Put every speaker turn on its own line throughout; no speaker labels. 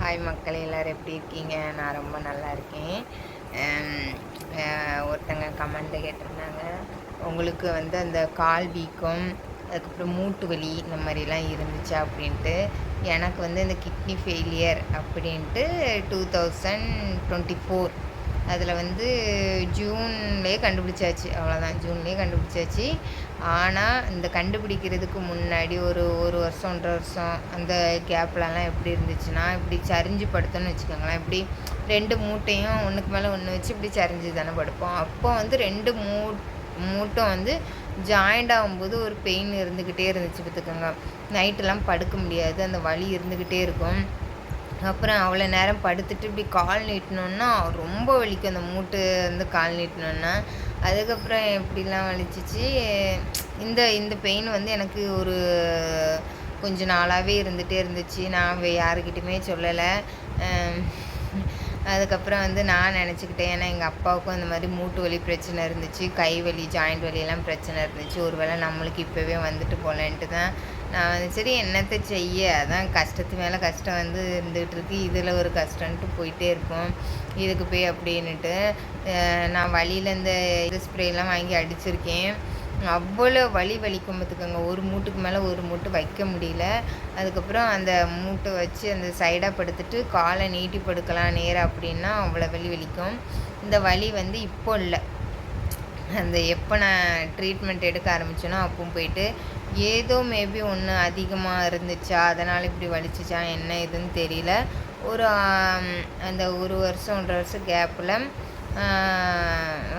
Hi மக்களே, எல்லோரும் எப்படி இருக்கீங்க? நான் ரொம்ப நல்லா இருக்கேன். ஒருத்தங்க கமெண்ட்டில் கேட்டிருந்தாங்க, உங்களுக்கு வந்து அந்த கால் வீக்கம், அதுக்கப்புறம் மூட்டு வலி இந்த மாதிரிலாம் இருந்துச்சா அப்படின்ட்டு. எனக்கு வந்து இந்த கிட்னி ஃபெயிலியர் அப்படின்ட்டு 2024 அதில் வந்து ஜூன்லேயே கண்டுபிடிச்சாச்சு. அவ்வளோதான், ஜூன்லேயே கண்டுபிடிச்சாச்சு. ஆனால் இந்த கண்டுபிடிக்கிறதுக்கு முன்னாடி ஒரு வருஷம் 1.5 வருஷம் அந்த கேப்லலாம் எப்படி இருந்துச்சுன்னா, இப்படி சரிஞ்சு படுத்தோன்னு வச்சுக்கோங்களேன். இப்படி 2 மூட்டையும் ஒன்றுக்கு மேலே ஒன்று வச்சு இப்படி சரிஞ்சு தானே படுப்போம். அப்போ வந்து 2 மூட்டும் வந்து ஜாயிண்ட் ஆகும்போது ஒரு பெயின் இருந்துக்கிட்டே இருந்துச்சு பார்த்துக்கோங்க. நைட்டெல்லாம் படுக்க முடியாது, அந்த வலி இருந்துக்கிட்டே இருக்கும். அப்புறம் அவ்வளோ நேரம் படுத்துட்டு இப்படி கால் நீட்டினோன்னா ரொம்ப வலிக்கும், அந்த மூட்டு வந்து கால் நீட்டினோன்னா. அதுக்கப்புறம் எப்படிலாம் வலிச்சிச்சு. இந்த பெயின் வந்து எனக்கு ஒரு கொஞ்ச நாளாகவே இருந்துகிட்டே இருந்துச்சு. நான் யாருக்கிட்டையுமே சொல்லலை. அதுக்கப்புறம் வந்து நான் நினச்சிக்கிட்டேன், ஏன்னா எங்கள் அப்பாவுக்கும் இந்த மாதிரி மூட்டு வலி பிரச்சனை இருந்துச்சு, கை வலி, ஜாயிண்ட் வலியெல்லாம் பிரச்சனை இருந்துச்சு. ஒரு வேளை நம்மளுக்கு இப்போவே வந்துட்டு போகலன்ட்டு தான் நான் வந்து சரி என்னத்தை செய்ய, அதான் கஷ்டத்து மேலே கஷ்டம் வந்து இருந்துகிட்டு இருக்கு, இதில் ஒரு கஷ்டன்ட்டு போயிட்டே இருப்போம். இதுக்கு போய் அப்படின்ட்டு நான் வழியில் இந்த இது ஸ்ப்ரேலாம் வாங்கி அடிச்சிருக்கேன். அவ்வளோ வலிக்கும் பார்த்துக்கோங்க. ஒரு மூட்டுக்கு மேலே ஒரு மூட்டு வைக்க முடியல. அதுக்கப்புறம் அந்த மூட்டை வச்சு அந்த சைடாக படுத்துட்டு காலை நீட்டி படுக்கலாம் நேராக அப்படின்னா அவ்வளோ வலிக்கும். இந்த வலி வந்து இப்போ இல்லை, அந்த எப்போ நான் ட்ரீட்மெண்ட் எடுக்க ஆரம்பித்தேனோ அப்போ போயிட்டு ஏதோ மேபி ஒன்று அதிகமாக இருந்துச்சா, அதனால் இப்படி வலிச்சிச்சா என்ன இதுன்னு தெரியல. அந்த 1 வருஷம் 1.5 வருஷம் கேப்பில்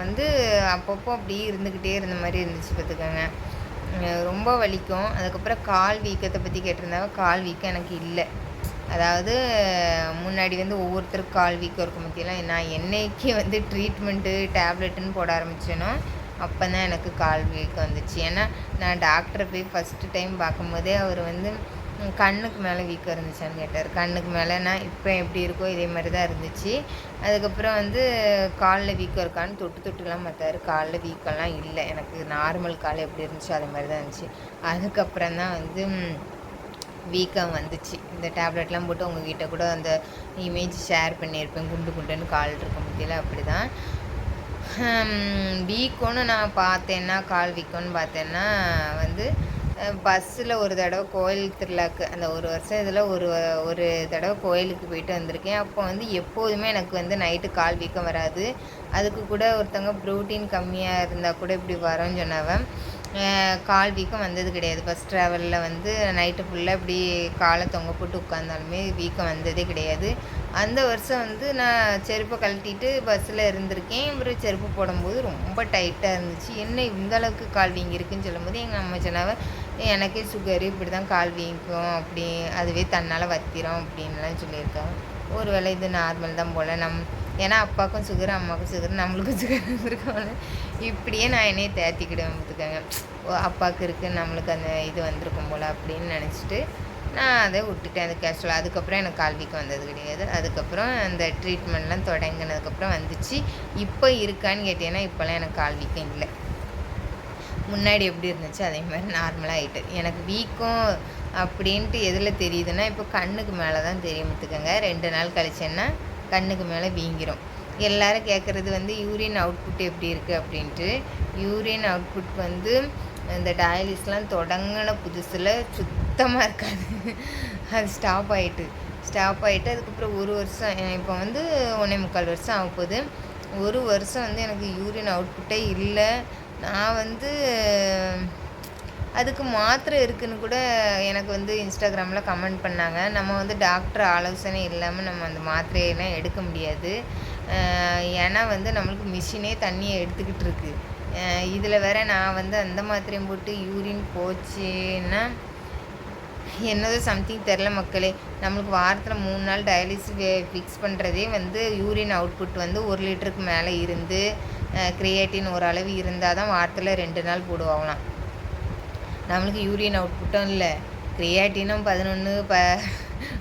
வந்து அப்பப்போ அப்படியே இருந்துக்கிட்டே இருந்த மாதிரி இருந்துச்சு பார்த்துக்கோங்க. ரொம்ப வலிக்கும். அதுக்கப்புறம் கால் வீக்கத்தை பற்றி கேட்டிருந்தாங்க. கால் வீக்கம் எனக்கு இல்லை. அதாவது முன்னாடி வந்து ஒவ்வொருத்தருக்கு கால் வீக்கம் இருக்கும் பற்றியெல்லாம் நான் என்னைக்கு வந்து ட்ரீட்மெண்ட்டு டேப்லெட்டுன்னு போட ஆரம்பித்தேனோ அப்போ தான் எனக்கு கால் வீக்கம் வந்துச்சு. ஏன்னா நான் டாக்டரை போய் ஃபஸ்ட்டு டைம் பார்க்கும்போதே அவர் வந்து கண்ணுக்கு மேலே வீக்கம் இருந்துச்சான்னு கேட்டார். கண்ணுக்கு மேலேனா இப்போ எப்படி இருக்கோ இதே மாதிரி தான் இருந்துச்சு. அதுக்கப்புறம் வந்து காலில் வீக்கம் இருக்கான்னு தொட்டுலாம் பார்த்தாரு. காலில் வீக்கம்லாம் இல்லை, எனக்கு நார்மல் கால் எப்படி இருந்துச்சோ அதே மாதிரி தான் இருந்துச்சு. அதுக்கப்புறம் தான் வந்து வீக்கம் வந்துச்சு. இந்த டேப்லெட்லாம் போட்டு உங்ககிட்ட கூட அந்த இமேஜ் ஷேர் பண்ணியிருப்பேன், குண்டுன்னு கால் இருக்கும் பற்றியில் அப்படி தான். வீக்கம்னு நான் பார்த்தேன்னா, கால் வீக்கம்னு பார்த்தேன்னா வந்து பஸ்ஸில் ஒரு தடவை கோயில் திருவிழாக்கு அந்த 1 வருஷம் இதில் ஒரு தடவை கோயிலுக்கு போயிட்டு வந்திருக்கேன். அப்போ வந்து எப்போதுமே எனக்கு வந்து நைட்டு கால் வீக்கம் வராது. அதுக்கு கூட ஒருத்தவங்க ப்ரோட்டீன் கம்மியாக இருந்தால் கூட இப்படி வரோன்னு சொன்னவன். கால் வீக்கம் வந்தது கிடையாது. பஸ் ட்ராவலில் வந்து நைட்டு ஃபுல்லாக இப்படி காலை தொங்க போட்டு உட்காந்தாலுமே வீக்கம் வந்ததே கிடையாது. அந்த வருஷம் வந்து நான் செருப்பை கழட்டிட்டு பஸ்ஸில் இருந்திருக்கேன். அப்புறம் செருப்பு போடும்போது ரொம்ப டைட்டாக இருந்துச்சு. என்ன இந்தளவுக்கு கால் வீங்கியிருக்குன்னு சொல்லும்போது எங்கள் அம்மா சொன்னாவ, எனக்கே சுகரு இப்படி தான் கால் வீங்கும், அப்படி அதுவே தன்னால் வத்திரும் அப்படின்லாம் சொல்லியிருக்காங்க. ஒரு வேளை இது நார்மல் தான் போல். ஏன்னா அப்பாவுக்கும் சுகர், அம்மாவுக்கும் சுகர், நம்மளுக்கும் சுகர் வந்திருக்கோம்ல. இப்படியே நான் என்னையே தேர்த்திக்கிடுவேன் பார்த்துக்கோங்க. அப்பாவுக்கு இருக்குது, நம்மளுக்கு அந்த இது வந்திருக்கும் போல் அப்படின்னு நினச்சிட்டு நான் அதை விட்டுட்டேன், அது கேஷுவலாக. அதுக்கப்புறம் எனக்கு கால் வீக்கம் வந்தது கிடையாது. அதுக்கப்புறம் அந்த ட்ரீட்மெண்ட்லாம் தொடங்கினதுக்கப்புறம் வந்துச்சு. இப்போ இருக்கான்னு கேட்டீங்கன்னா இப்போல்லாம் எனக்கு கால் வீக்கம் இல்லை. முன்னாடி எப்படி இருந்துச்சு அதே மாதிரி நார்மலாக ஆகிட்டு. எனக்கு வீக்கம் அப்படின்ட்டு எதில் தெரியுதுன்னா இப்போ கண்ணுக்கு மேலே தான் தெரியும் பார்த்துக்கோங்க. 2 நாள் கழிச்சேன்னா கண்ணுக்கு மேலே வீங்கிரும். எல்லோரும் கேட்குறது வந்து யூரின் அவுட்புட் எப்படி இருக்குது அப்படின்ட்டு. யூரின் அவுட்புட் வந்து இந்த டயாலிஸ்லாம் தொடங்கின புதுசில் சுத்தமாக இருக்காது. அது ஸ்டாப் ஆகிட்டு அதுக்கப்புறம் 1 வருஷம், இப்போ வந்து 1.25 வருஷம் ஆக போகுது. 1 வருஷம் வந்து எனக்கு யூரின் அவுட்புட்டே இல்லை. நான் வந்து அதுக்கு மாத்திரை இருக்குதுன்னு கூட எனக்கு வந்து இன்ஸ்டாகிராமில் கமெண்ட் பண்ணாங்க. நம்ம வந்து டாக்டர் ஆலோசனை இல்லாமல் நம்ம அந்த மாத்திரையெல்லாம் எடுக்க முடியாது. ஏன்னா வந்து நம்மளுக்கு மிஷினே தண்ணியை எடுத்துக்கிட்டு இருக்குது. இதில் வேற நான் வந்து அந்த மாத்திரையும் போட்டு யூரின் போச்சுன்னா என்னதோ சம்திங் தெரில மக்களே. நம்மளுக்கு வாரத்தில் 3 நாள் டயாலிசிஸ் ஃபிக்ஸ் பண்ணுறதே வந்து யூரின் அவுட்புட் வந்து 1 லிட்டருக்கு மேலே இருந்து கிரியேட்டின் ஓரளவு இருந்தால் தான் வாரத்தில் 2 நாள் போடுவாங்களாம். நம்மளுக்கு யூரின் அவுட்புட்டும் இல்லை, கிரியாட்டினும் 11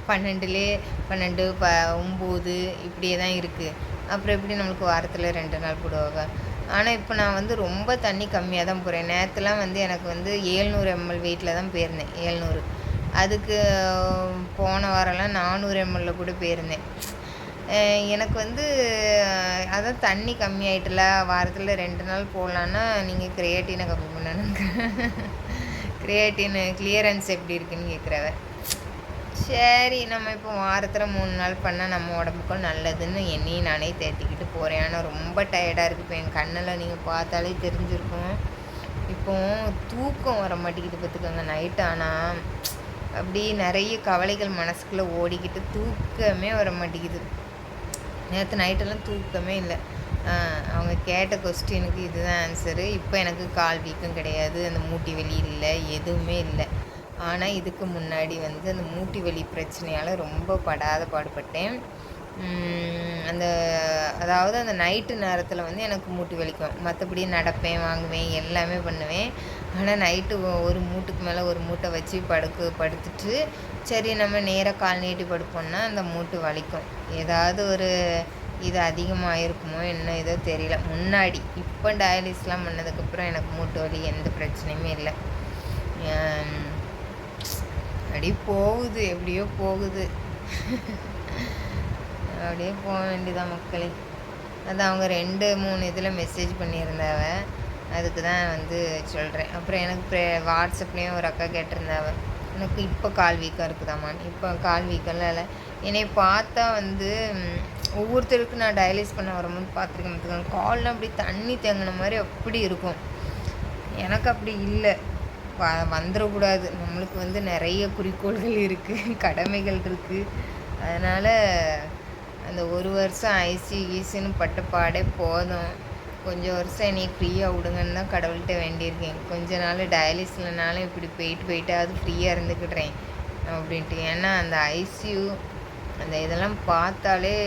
12 9 இப்படியே தான் இருக்குது. அப்புறம் எப்படி நம்மளுக்கு வாரத்தில் 2 நாள் போடுவாங்க. ஆனால் இப்போ நான் வந்து ரொம்ப தண்ணி கம்மியாக தான் போகிறேன். நேற்றுலாம் வந்து எனக்கு வந்து 700 ml வெயிட்டில் தான் போயிருந்தேன். 700 அதுக்கு போன வாரம்லாம் 400 ml கூட போயிருந்தேன். எனக்கு வந்து அதான் தண்ணி கம்மியாயிட்டுல, வாரத்தில் 2 நாள் போடலான்னா, நீங்கள் கிரியேட்டினை கம்மி பண்ணணுங்க. கிரியேட்டின் கிளியரன்ஸ் எப்படி இருக்குன்னு கேட்குறவ. சரி, நம்ம இப்போ வாரத்தில் 3 நாள் பண்ணால் நம்ம உடம்புக்கும் நல்லதுன்னு என்னையும் நானே தேத்திக்கிட்டு போகிறேன். ஆனால் ரொம்ப டயர்டாக இருக்குது. இப்போ என் கண்ணில் நீங்கள் பார்த்தாலே தெரிஞ்சிருக்கும். இப்போ தூக்கம் வர மாட்டேங்குது பார்த்துக்கோங்க. நைட்டு ஆனால் அப்படி நிறைய கவலைகள் மனசுக்குள்ளே ஓடிக்கிட்டு தூக்கமே வர மாட்டேங்குது. நேற்று நைட்டெல்லாம் தூக்கமே இல்லை. அவங்க கேட்ட கொஸ்டினுக்கு இதுதான் ஆன்சரு. இப்போ எனக்கு கால் வீக்கம் கிடையாது, அந்த மூட்டி வலி இல்லை, எதுவுமே இல்லை. ஆனால் இதுக்கு முன்னாடி வந்து அந்த மூட்டி வலி பிரச்சனையால் ரொம்ப படாத பாடுபட்டேன். அதாவது அந்த நைட்டு நேரத்தில் வந்து எனக்கு மூட்டு வலிக்கும். மற்றபடி நடப்பேன், வாங்குவேன், எல்லாமே பண்ணுவேன். ஆனால் நைட்டு ஒரு மூட்டுக்கு மேலே ஒரு மூட்டை வச்சு படுத்துட்டு சரி நம்ம நேராக கால் நீட்டி படுப்போம்னா அந்த மூட்டு வலிக்கும். ஏதாவது ஒரு இது அதிகமாக இருக்குமோ என்ன ஏதோ தெரியல முன்னாடி. இப்போ டயாலிஸ்லாம் பண்ணதுக்கப்புறம் எனக்கு மூட்டு வலி எந்த பிரச்சனையுமே இல்லை. அப்படியே போகுது, எப்படியோ போகுது. அப்படியே போக வேண்டியதான் மக்களே. அது அவங்க 2-3 இதில் மெசேஜ் பண்ணியிருந்தாவ, அதுக்கு தான் வந்து சொல்கிறேன். அப்புறம் எனக்கு வாட்ஸ்அப்லேயும் ஒரு அக்கா கேட்டிருந்தாவ, எனக்கு இப்போ கால் வீக்கம் இருக்குதாம்மான்னு. இப்போ கால் வீக்கம்லாம் இல்லை. என்னை பார்த்தா வந்து ஒவ்வொருத்தருக்கும் நான் டயாலிஸ் பண்ண வரும்போது பார்த்துருக்கேன். கால்லாம் அப்படி தண்ணி தேங்கின மாதிரி அப்படி இருக்கும். எனக்கு அப்படி இல்லை. வந்துடக்கூடாது. நம்மளுக்கு வந்து நிறைய குறிக்கோள்கள் இருக்குது, கடமைகள் இருக்குது. அதனால் அந்த 1 வருஷம் ஐசின்னு பட்ட பாடே போதும். கொஞ்சம் வருஷம் என்னை ஃப்ரீயாக விடுங்கன்னு தான் கடவுள்கிட்ட வேண்டியிருக்கேன். கொஞ்ச நாள் டயாலிஸ்லனாலும் இப்படி போயிட்டாவது ஃப்ரீயாக இருந்துக்கிடுறேன் அப்படின்ட்டு. ஏன்னா அந்த ஐசியூ அந்த இதெல்லாம் பார்த்தாலே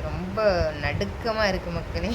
ரொம்ப நடுக்கமாக இருக்குது மக்களே.